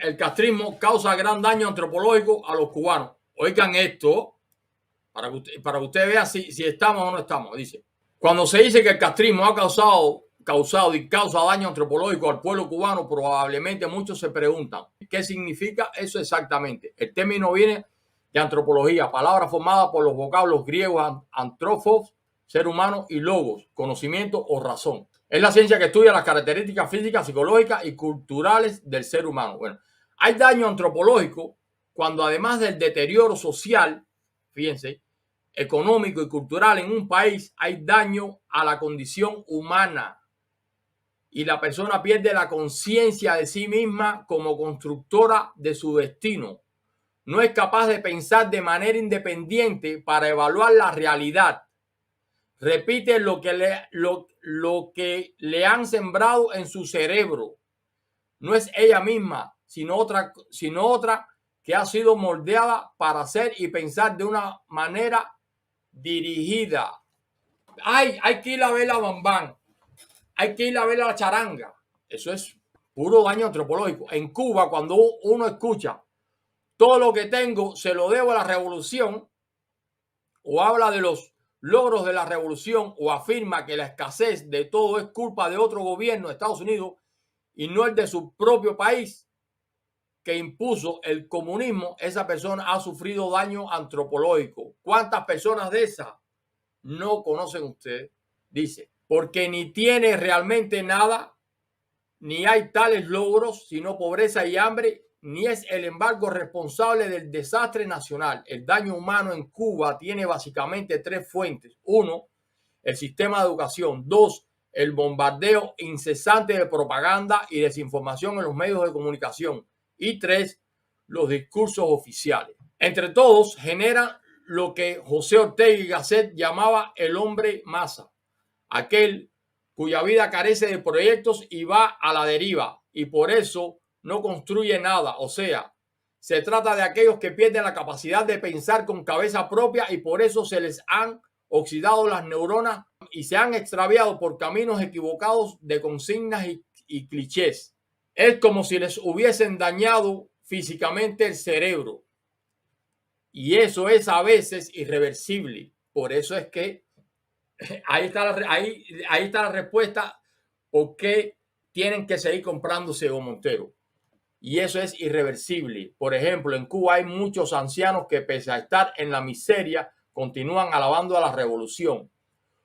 el castrismo causa gran daño antropológico a los cubanos. Oigan esto, para que usted vea si estamos o no estamos. Dice, cuando se dice que el castrismo ha causado y causa daño antropológico al pueblo cubano, probablemente muchos se preguntan, ¿qué significa eso exactamente? El término viene de antropología, palabra formada por los vocablos griegos antropos, ser humano, y logos, conocimiento o razón. Es la ciencia que estudia las características físicas, psicológicas y culturales del ser humano. Bueno, hay daño antropológico cuando además del deterioro social, fíjense, económico y cultural en un país, hay daño a la condición humana y la persona pierde la conciencia de sí misma como constructora de su destino. No es capaz de pensar de manera independiente para evaluar la realidad. Repite lo que le han sembrado en su cerebro. No es ella misma, sino otra que ha sido moldeada para ser y pensar de una manera dirigida. Hay que ir a ver la bambán. Hay que ir a ver la charanga. Eso es puro daño antropológico. En Cuba, cuando uno escucha todo lo que tengo se lo debo a la revolución, o habla de los logros de la revolución, o afirma que la escasez de todo es culpa de otro gobierno de Estados Unidos y no el de su propio país que impuso el comunismo, esa persona ha sufrido daño antropológico. ¿Cuántas personas de esas no conocen ustedes? Dice, porque ni tiene realmente nada, ni hay tales logros, sino pobreza y hambre, ni es el embargo responsable del desastre nacional. El daño humano en Cuba tiene básicamente tres fuentes. Uno, el sistema de educación. Dos, el bombardeo incesante de propaganda y desinformación en los medios de comunicación. Y tres, los discursos oficiales. Entre todos, generan lo que José Ortega y Gasset llamaba el hombre masa, aquel cuya vida carece de proyectos y va a la deriva y por eso no construye nada. O sea, se trata de aquellos que pierden la capacidad de pensar con cabeza propia y por eso se les han oxidado las neuronas y se han extraviado por caminos equivocados de consignas y clichés. Es como si les hubiesen dañado físicamente el cerebro. Y eso es a veces irreversible. Por eso es que ahí está la respuesta por qué tienen que seguir comprándose Evo Montero. Y eso es irreversible. Por ejemplo, en Cuba hay muchos ancianos que pese a estar en la miseria continúan alabando a la revolución,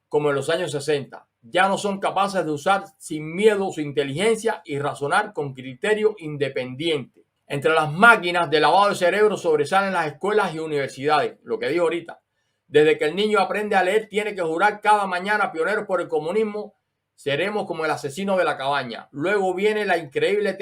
como en los años 60. Ya no son capaces de usar sin miedo su inteligencia y razonar con criterio independiente. Entre las máquinas de lavado de cerebro sobresalen las escuelas y universidades, lo que digo ahorita. Desde que el niño aprende a leer, tiene que jurar cada mañana, pioneros por el comunismo, seremos como el asesino de la cabaña. Luego viene la increíble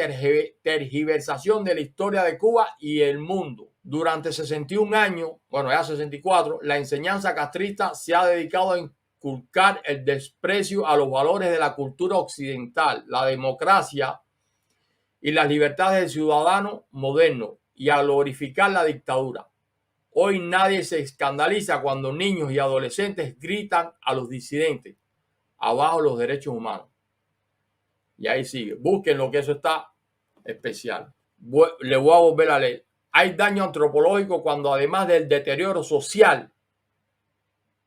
tergiversación de la historia de Cuba y el mundo. Durante 61 años, bueno, ya 64, la enseñanza castrista se ha dedicado a inculcar el desprecio a los valores de la cultura occidental, la democracia y las libertades del ciudadano moderno y a glorificar la dictadura. Hoy nadie se escandaliza cuando niños y adolescentes gritan a los disidentes, abajo los derechos humanos. Y ahí sigue. Busquen lo que eso está especial. Le voy a volver a leer. Hay daño antropológico cuando además del deterioro social,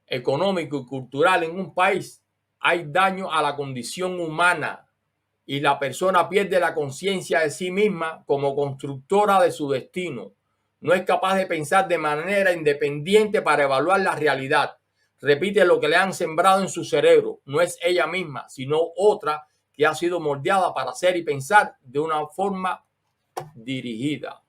económico y cultural en un país, hay daño a la condición humana y la persona pierde la conciencia de sí misma como constructora de su destino. No es capaz de pensar de manera independiente para evaluar la realidad. Repite lo que le han sembrado en su cerebro. No es ella misma, sino otra que ha sido moldeada para ser y pensar de una forma dirigida.